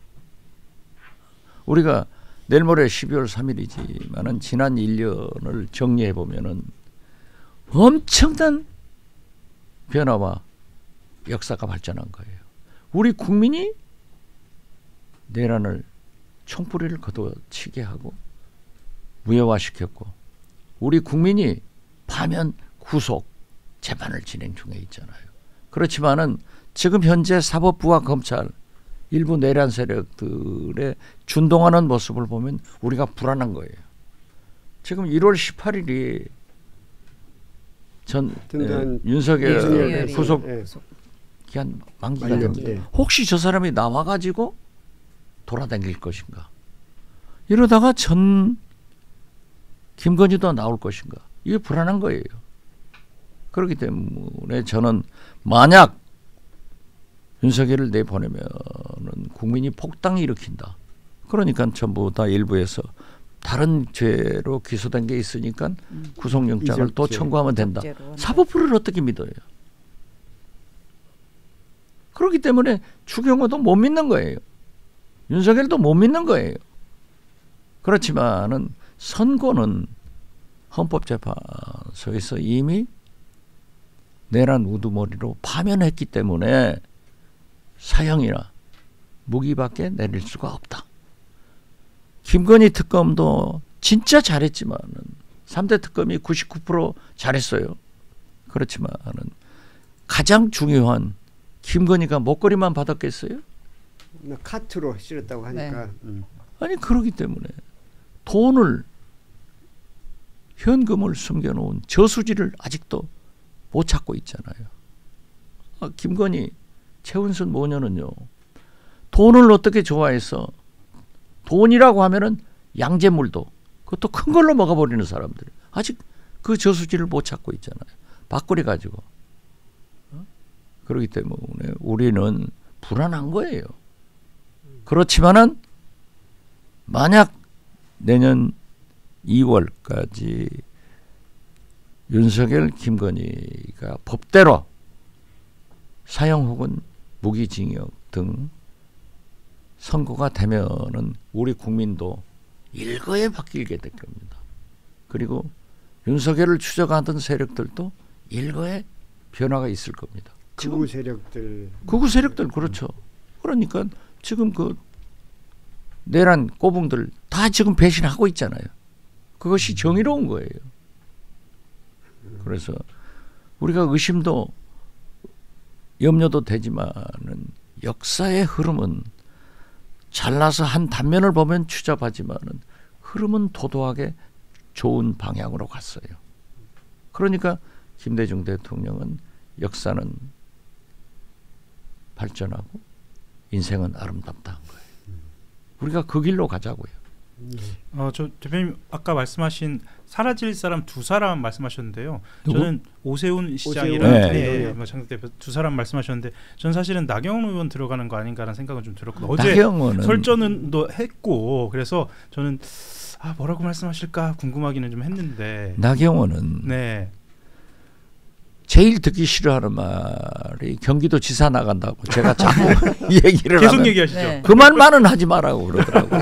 우리가 내일 모레 12월 3일이지만은 지난 1년을 정리해 보면은 엄청난 변화와 역사가 발전한 거예요. 우리 국민이 내란을 총뿌리를 걷어치게 하고 무효화시켰고 우리 국민이 파면 구속 재판을 진행 중에 있잖아요. 그렇지만은 지금 현재 사법부와 검찰 일부 내란 세력들의 준동하는 모습을 보면 우리가 불안한 거예요. 지금 1월 18일이 윤석열 구속 기한 만기가 됩니다. 혹시 저 사람이 나와가지고 돌아다닐 것인가? 이러다가 김건희도 나올 것인가? 이게 불안한 거예요. 그렇기 때문에 저는 만약 윤석열을 내보내면은 국민이 폭당을 일으킨다. 그러니까 전부 다 일부에서 다른 죄로 기소된 게 있으니까 구속영장을 또 청구하면 된다. 사법부를 어떻게 믿어요? 그렇기 때문에 추경호도 못 믿는 거예요. 윤석열도 못 믿는 거예요. 그렇지만은 선고는 헌법재판소에서 이미 내란 우두머리로 파면했기 때문에 사형이나 무기밖에 내릴 수가 없다. 김건희 특검도 진짜 잘했지만은 3대 특검이 99% 잘했어요. 그렇지만은 가장 중요한 김건희가 목걸이만 받았겠어요? 카트로 실었다고 하니까. 네. 아니 그러기 때문에 돈을 현금을 숨겨놓은 저수지를 아직도 못 찾고 있잖아요. 김건희 최은순 모녀는요. 돈을 어떻게 좋아해서 돈이라고 하면은 양재물도 그것도 큰 걸로 먹어버리는 사람들 아직 그 저수지를 못 찾고 있잖아요. 밥벌이 가지고. 그렇기 때문에 우리는 불안한 거예요. 그렇지만은 만약 내년 2월까지 윤석열, 김건희가 법대로 사형 혹은 무기징역 등 선고가 되면은 우리 국민도 일거에 바뀌게 될 겁니다. 그리고 윤석열을 추적하던 세력들도 일거에 변화가 있을 겁니다. 극우 세력들. 극우 세력들 그렇죠. 그러니까 지금 그 내란 꼬붕들 다 지금 배신하고 있잖아요. 그것이 정의로운 거예요. 그래서 우리가 의심도 염려도 되지만은 역사의 흐름은 잘나서 한 단면을 보면 추잡하지만은 흐름은 도도하게 좋은 방향으로 갔어요. 그러니까 김대중 대통령은 역사는 발전하고 인생은 아름답다 한 거예요. 우리가 그 길로 가자고요. 저 대표님 아까 말씀하신 사라질 사람 두 사람 말씀하셨는데요. 누구? 저는 오세훈 시장이랑 네. 장석 대표 두 사람 말씀하셨는데 저는 사실은 나경원 의원 들어가는 거 아닌가라는 생각은 좀 들었거든요. 어제 나경원은 설전도 했고 그래서 저는 뭐라고 말씀하실까 궁금하기는 좀 했는데 나경원은 네. 제일 듣기 싫어하는 말이 경기도 지사 나간다고 제가 자꾸 얘기를 계속 하면 얘기하시죠. 네. 그 말만은 하지 말라고 그러더라고요.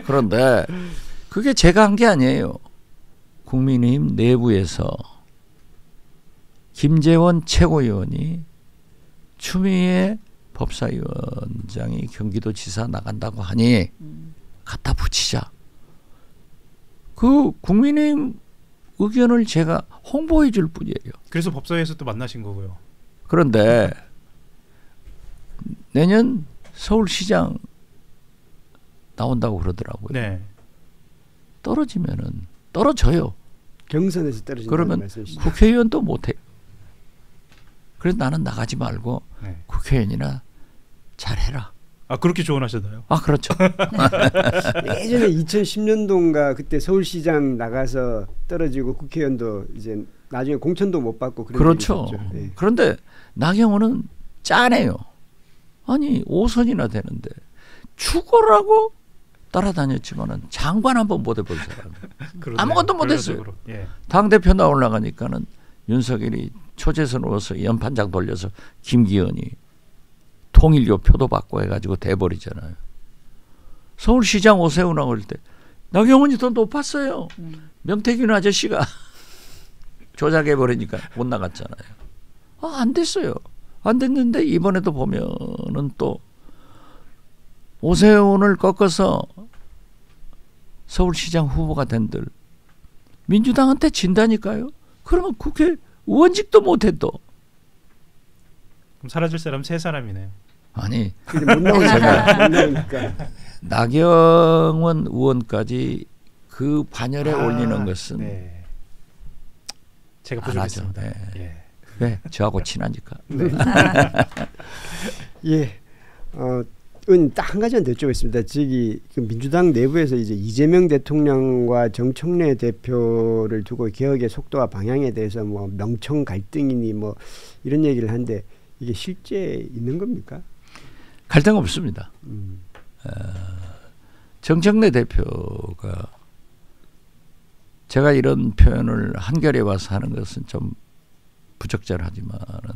그런데 그게 제가 한 게 아니에요. 국민의힘 내부에서 김재원 최고위원이 추미애 법사위원장이 경기도지사 나간다고 하니 갖다 붙이자. 그 국민의힘 의견을 제가 홍보해 줄 뿐이에요. 그래서 법사위에서 또 만나신 거고요. 그런데 내년 서울시장 나온다고 그러더라고요. 네. 떨어지면은 떨어져요. 경선에서 떨어진다는 그러면 말씀이시죠? 국회의원도 못해요. 그래서 나는 나가지 말고 네. 국회의원이나 잘해라. 그렇게 조언하셨나요? 그렇죠. 예전에 2010년도인가 그때 서울시장 나가서 떨어지고 국회의원도 이제 나중에 공천도 못 받고 그런 그렇죠. 적이 있었죠. 예. 그런데 나경원은 짜네요. 아니 5선이나 되는데 죽어라고 따라다녔지만은 장관 한번 못 해본 사람. 아무것도 못했어요. 예. 당대표 나올라가니까는 윤석열이 초재선으로서 연판장 돌려서 김기현이 통일교 표도 받고 해가지고 돼버리잖아요. 서울시장 오세훈 나올 때 나경원이 더 높았어요. 명태균 아저씨가 조작해버리니까 못 나갔잖아요. 안 됐어요. 안 됐는데 이번에도 보면은 또 오세훈을 꺾어서 서울시장 후보가 된들 민주당한테 진다니까요. 그러면 국회 의원직도 못해도. 그럼 사라질 사람 세 사람이네요. 아니 근데 못 나오니까. 못 나오니까. 나경원 의원까지 그 반열에 올리는 것은 네. 제가 안 하죠. 부족했습니다. 네. 예. 왜? 저하고 친하니까. 예. 딱 한 가지만 더 여쭤보겠습니다. 저기 민주당 내부에서 이제 이재명 대통령과 정청래 대표를 두고 개혁의 속도와 방향에 대해서 뭐 명청 갈등이니 뭐 이런 얘기를 하는데 이게 실제 있는 겁니까? 갈등 없습니다. 정청래 대표가 제가 이런 표현을 한겨레 와서 하는 것은 좀 부적절하지만은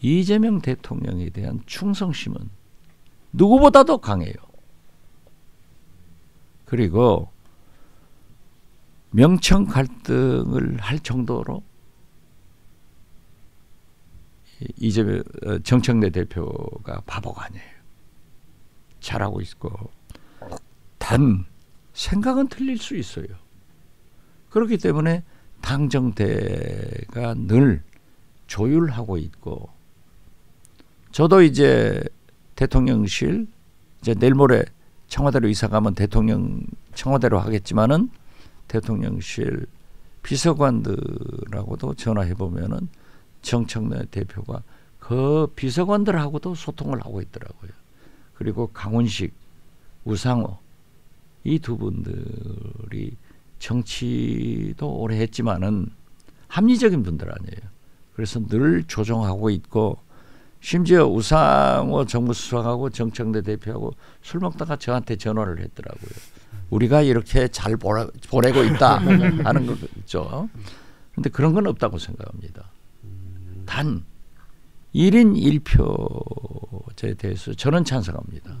이재명 대통령에 대한 충성심은 누구보다도 강해요. 그리고 명청 갈등을 할 정도로 이재명 정청래 대표가 바보가 아니에요. 잘하고 있고 단 생각은 틀릴 수 있어요. 그렇기 때문에 당정대가 늘 조율하고 있고 저도 이제 대통령실 이제 내일 모레 청와대로 이사 가면 대통령 청와대로 하겠지만은 대통령실 비서관들하고도 전화해 보면은 정청래 대표가 그 비서관들하고도 소통을 하고 있더라고요. 그리고 강훈식, 우상호 이 두 분들이 정치도 오래 했지만은 합리적인 분들 아니에요. 그래서 늘 조정하고 있고 심지어 우상호 정무수석하고 정청래 대표하고 술 먹다가 저한테 전화를 했더라고요. 우리가 이렇게 잘 보내고 있다 하는 거 있죠. 그런데 그런 건 없다고 생각합니다. 단 1인 1표제에 대해서 저는 찬성합니다.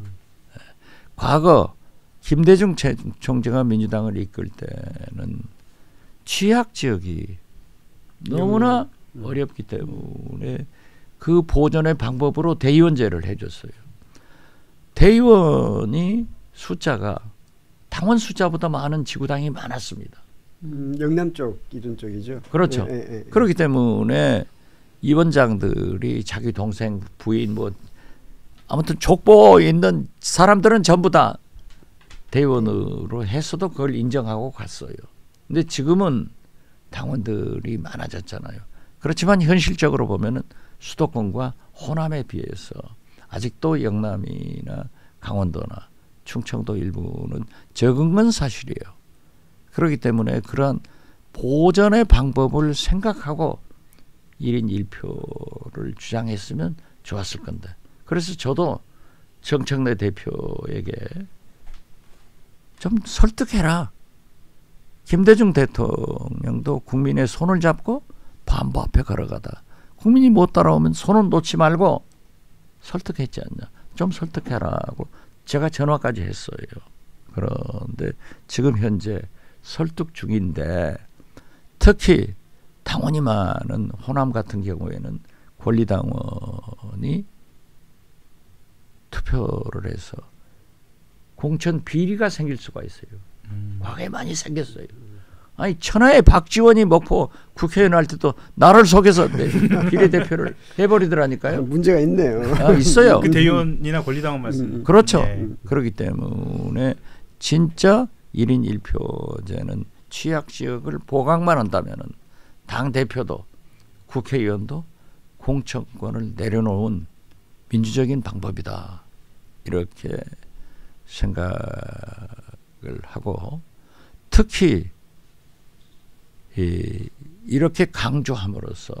과거 김대중 총재가 민주당을 이끌 때는 취약 지역이 너무나 어렵기 때문에 그 보전의 방법으로 대의원제를 해줬어요. 대의원이 숫자가 당원 숫자보다 많은 지구당이 많았습니다. 영남 쪽 이런 쪽이죠. 그렇죠. 그렇기 때문에 위원장들이 자기 동생 부인 뭐 아무튼 족보 있는 사람들은 전부 다 대의원으로 해서도 그걸 인정하고 갔어요. 근데 지금은 당원들이 많아졌잖아요. 그렇지만 현실적으로 보면은 수도권과 호남에 비해서 아직도 영남이나 강원도나 충청도 일부는 적은 건 사실이에요. 그렇기 때문에 그런 보전의 방법을 생각하고 1인 1표를 주장했으면 좋았을 건데. 그래서 저도 정청래 대표에게 좀 설득해라. 김대중 대통령도 국민의 손을 잡고 반부 앞에 걸어가다. 국민이 못 따라오면 손을 놓지 말고 설득했지 않냐. 좀 설득해라고 제가 전화까지 했어요. 그런데 지금 현재 설득 중인데 특히 당원이 많은 호남 같은 경우에는 권리당원이 투표를 해서 공천 비리가 생길 수가 있어요. 과거에 많이 생겼어요. 아니 천하의 박지원이 목포 국회의원 할 때도 나를 속여서 비례대표를 해버리더라니까요. 문제가 있네요. 아, 있어요. 그 대의원이나 권리당원 말씀. 그렇죠. 네. 그렇기 때문에 진짜 1인 1표제는 취약지역을 보강만 한다면은 당대표도 국회의원도 공천권을 내려놓은 민주적인 방법이다. 이렇게 생각을 하고 특히 이렇게 강조함으로써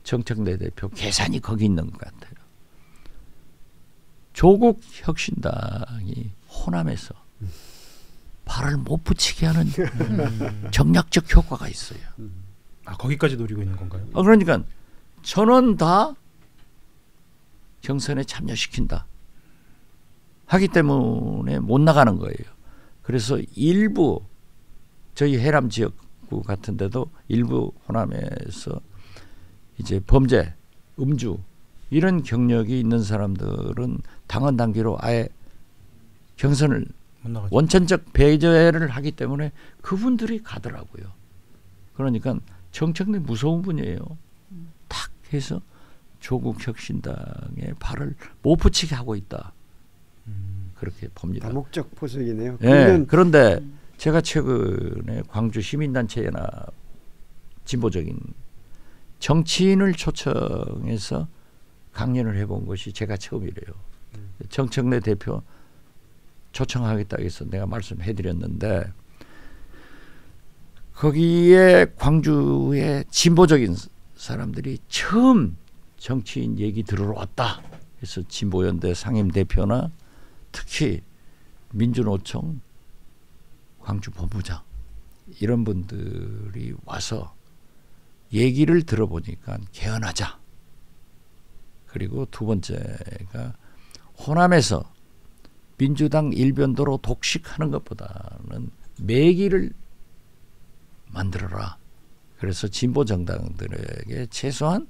정청래 대표 계산이 거기 있는 것 같아요. 조국 혁신당이 호남에서 발을 못 붙이게 하는 정략적 효과가 있어요. 아 거기까지 노리고 있는 건가요? 그러니까 전원 다 경선에 참여시킨다 하기 때문에 못 나가는 거예요. 그래서 일부 저희 해남 지역구 같은 데도 일부 호남에서 이제 범죄, 음주 이런 경력이 있는 사람들은 당헌 당규로 아예 경선을 원천적 배제를 하기 때문에 그분들이 가더라고요. 그러니까 정청래 무서운 분이에요. 탁 해서 조국 혁신당의 발을 못 붙이게 하고 있다. 그렇게 봅니다. 다목적 포석이네요. 네, 그런데 제가 최근에 광주 시민단체연합 진보적인 정치인을 초청해서 강연을 해본 것이 제가 처음이래요. 정청래 대표 초청하겠다 해서 내가 말씀해드렸는데 거기에 광주의 진보적인 사람들이 처음 정치인 얘기 들으러 왔다. 그래서 진보연대 상임대표나 특히 민주노총 광주 본부장 이런 분들이 와서 얘기를 들어보니까 개헌하자. 그리고 두 번째가 호남에서 민주당 일변도로 독식하는 것보다는 매기를 만들어라. 그래서 진보 정당들에게 최소한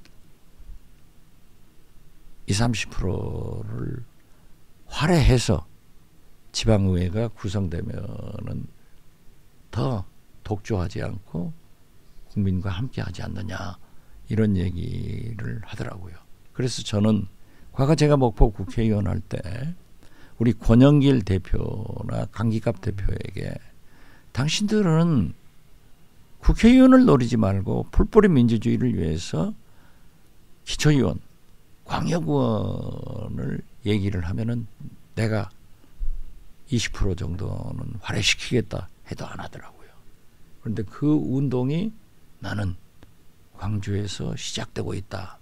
20-30%를 할애해서 지방의회가 구성되면은 더 독조하지 않고 국민과 함께하지 않느냐 이런 얘기를 하더라고요. 그래서 저는 과거 제가 목포 국회의원 할 때 우리 권영길 대표나 강기갑 대표에게 당신들은 국회의원을 노리지 말고 풀뿌리 민주주의를 위해서 기초의원, 광역의원을 얘기를 하면은 내가 20% 정도는 활용시키겠다 해도 안 하더라고요. 그런데 그 운동이 나는 광주에서 시작되고 있다.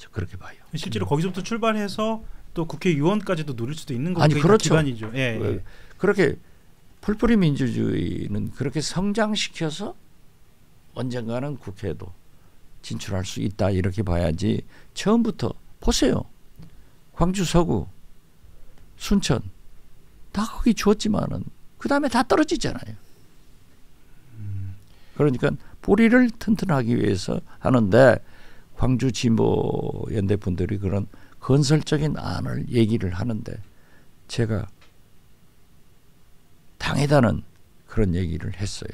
저 그렇게 봐요. 실제로 거기서부터 출발해서 또 국회의원까지도 노릴 수도 있는 거고 아니 그렇죠. 기반이죠. 예. 그렇게 풀뿌리 민주주의는 그렇게 성장시켜서 언젠가는 국회에도 진출할 수 있다 이렇게 봐야지. 처음부터 보세요. 광주, 서구, 순천 다 거기 주었지만은 그 다음에 다 떨어지잖아요. 그러니까 뿌리를 튼튼하기 위해서 하는데 광주 진보 연대 분들이 그런 건설적인 안을 얘기를 하는데 제가 당에다는 그런 얘기를 했어요.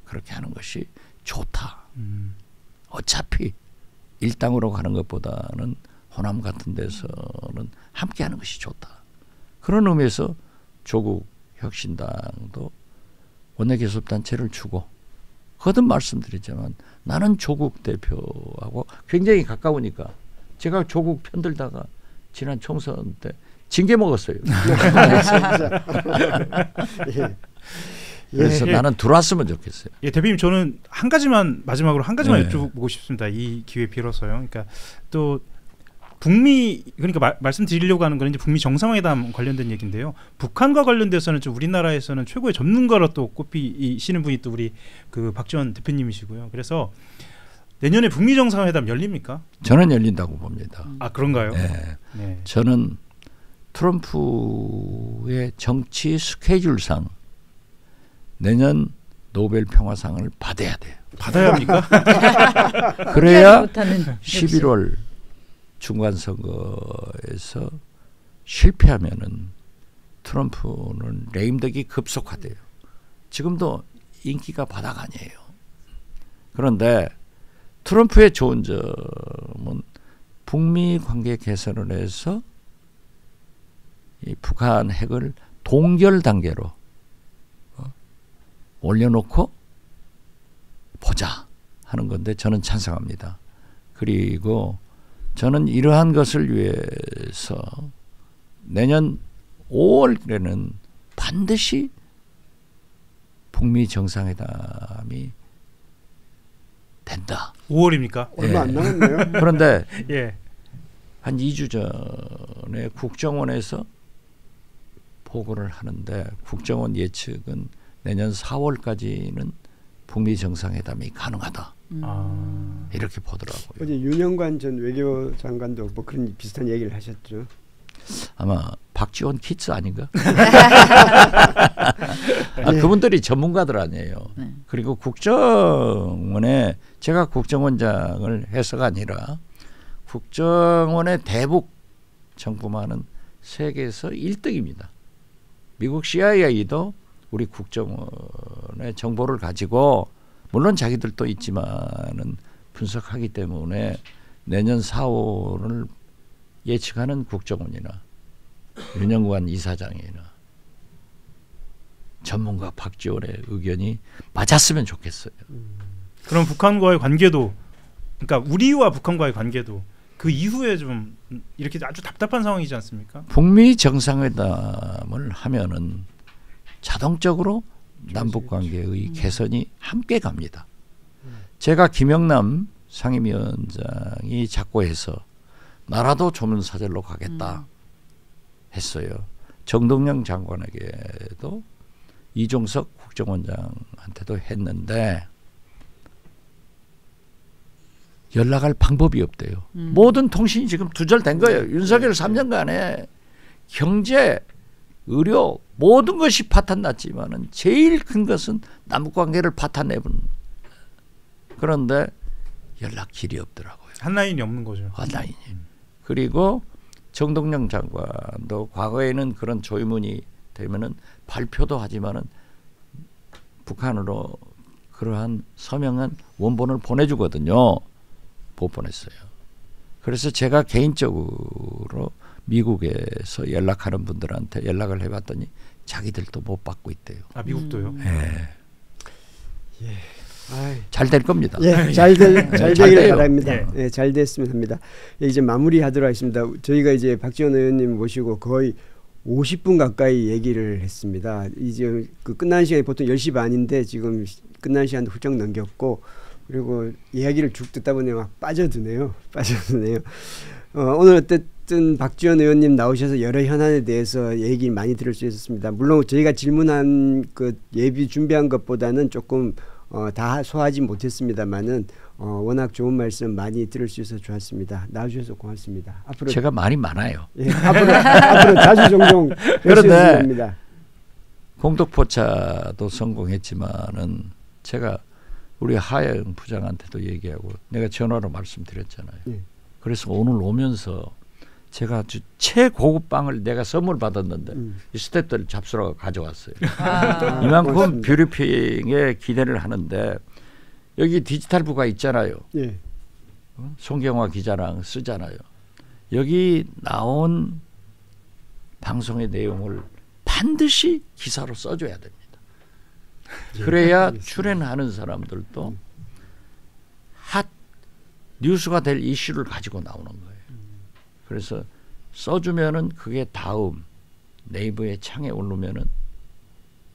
그렇게 하는 것이 좋다. 어차피 일당으로 가는 것보다는 호남 같은 데서는 함께 하는 것이 좋다. 그런 의미에서 조국 혁신당도 원내교섭단체를 주고 거듭 말씀드리지만 나는 조국 대표하고 굉장히 가까우니까 제가 조국 편들다가 지난 총선 때 징계 먹었어요. 그래서 나는 들어왔으면 좋겠어요. 예, 대표님 저는 마지막으로 한 가지만 네. 여쭤보고 싶습니다. 이 기회 빌어서요. 그러니까 또 북미 그러니까 말씀드리려고 하는 건 이제 북미 정상회담 관련된 얘기인데요. 북한과 관련돼서는 좀 우리나라에서는 최고의 전문가로 또 꼽히시는 분이 또 우리 그 박지원 대표님이시고요. 그래서 내년에 북미 정상회담 열립니까? 저는 열린다고 봅니다. 아 그런가요? 네. 네. 저는 트럼프의 정치 스케줄상 내년 노벨 평화상을 받아야 돼요. 받아야 합니까? 그래야 못하는 11월 중간선거에서 실패하면은 트럼프는 레임덕이 급속화돼요. 지금도 인기가 바닥 아니에요. 그런데 트럼프의 좋은 점은 북미 관계 개선을 해서 이 북한 핵을 동결 단계로 올려놓고 보자 하는 건데 저는 찬성합니다. 그리고 저는 이러한 것을 위해서 내년 5월에는 반드시 북미 정상회담이 된다. 5월입니까? 얼마 안 남았네요. 그런데 예. 한 2주 전에 국정원에서 보고를 하는데 국정원 예측은 내년 4월까지는 북미 정상회담이 가능하다. 이렇게 보더라고요. 어제 윤영관 전 외교장관도 뭐 그런 비슷한 얘기를 하셨죠. 아마 박지원 키츠 아닌가? 그분들이 전문가들 아니에요. 네. 그리고 국정원에 제가 국정원장을 해서가 아니라 국정원의 대북 정보만은 세계에서 1등입니다. 미국 CIA도 우리 국정원의 정보를 가지고 물론 자기들도 있지만은 분석하기 때문에 내년 4월을 예측하는 국정원이나 윤영관 이사장이나 전문가 박지원의 의견이 맞았으면 좋겠어요. 그럼 북한과의 관계도 그러니까 우리와 북한과의 관계도 그 이후에 좀 이렇게 아주 답답한 상황이지 않습니까? 북미 정상회담을 하면은 자동적으로 남북 관계의 개선이 함께 갑니다. 제가 김영남 상임위원장이 자꾸 해서 나라도 조문사절로 가겠다 했어요. 정동영 장관에게도 이종석 국정원장한테도 했는데 연락할 방법이 없대요. 모든 통신이 지금 두절된 거예요. 윤석열 3년간에 경제, 의료 모든 것이 파탄났지만은 제일 큰 것은 남북관계를 파탄내본. 그런데 연락길이 없더라고요. 한 라인이 없는 거죠. 한 라인이. 그리고 정동영 장관도 과거에는 그런 조의문이 되면은 발표도 하지만은 북한으로 그러한 서명한 원본을 보내주거든요. 못 보냈어요. 그래서 제가 개인적으로 미국에서 연락하는 분들한테 연락을 해봤더니 자기들도 못 받고 있대요. 아 미국도요? 네. 예. 잘 될 겁니다. 예, 잘 되길 돼요. 바랍니다. 예. 예, 잘 됐으면 합니다. 예, 이제 마무리하도록 하겠습니다. 저희가 이제 박지원 의원님 모시고 거의 50분 가까이 얘기를 했습니다. 이제 그 끝나는 시간이 보통 10시 반인데 지금 끝나는 시간도 훌쩍 넘겼고 그리고 이야기를 쭉 듣다 보니 막 빠져드네요. 오늘 어쨌든 박지원 의원님 나오셔서 여러 현안에 대해서 얘기 많이 들을 수 있었습니다. 물론 저희가 질문한 그 예비 준비한 것보다는 조금 다 소화하지 못했습니다만은 워낙 좋은 말씀 많이 들을 수 있어서 좋았습니다. 나와주셔서 고맙습니다. 앞으로 제가 말이 많아요. 예, 앞으로 자주 종종 그런데 합니다. 공덕포차도 성공했지만은 제가 우리 하영 부장한테도 얘기하고 내가 전화로 말씀드렸잖아요. 예. 그래서 오늘 오면서 제가 아주 최고급 빵을 내가 선물 받았는데 이 스태프들 잡수러 가져왔어요. 이만큼 고맙습니다. 뷰리핑에 기대를 하는데 여기 디지털부가 있잖아요. 예. 송경화 기자랑 쓰잖아요. 여기 나온 방송의 내용을 반드시 기사로 써줘야 됩니다. 그래야 알겠습니다. 출연하는 사람들도 핫 뉴스가 될 이슈를 가지고 나오는 거예요. 그래서 써주면은 그게 다음 네이버의 창에 오르면은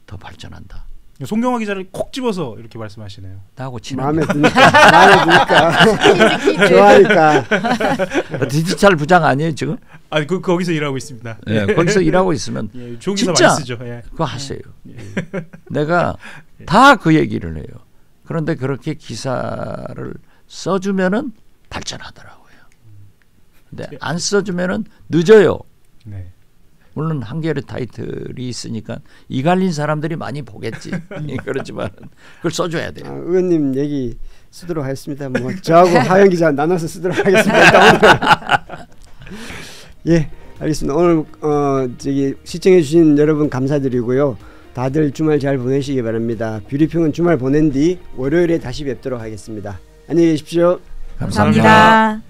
더 발전한다. 송경화 기자를 콕 집어서 이렇게 말씀하시네요. 나하고 친한 마음에 드니까 좋아하니까. 디지털 부장 아니에요 지금? 아, 거기서 일하고 있습니다. 네, 거기서 일하고 있으면 예, 좋은 기사 진짜 많이 쓰죠. 예. 그거 하세요. 내가 다 그 얘기를 해요. 그런데 그렇게 기사를 써주면은 발전하더라고요. 근데 안 써주면은 늦어요. 네. 물론 한겨레 타이틀이 있으니까 이갈린 사람들이 많이 보겠지. 그렇지만 그걸 써줘야 돼요. 의원님 얘기 쓰도록 하겠습니다. 뭐 저하고 하영 기자 나눠서 쓰도록 하겠습니다. 예, 알겠습니다. 오늘 저기 시청해주신 여러분 감사드리고요. 다들 주말 잘 보내시기 바랍니다. 뷰리핑은 주말 보낸 뒤 월요일에 다시 뵙도록 하겠습니다. 안녕히 계십시오. 감사합니다.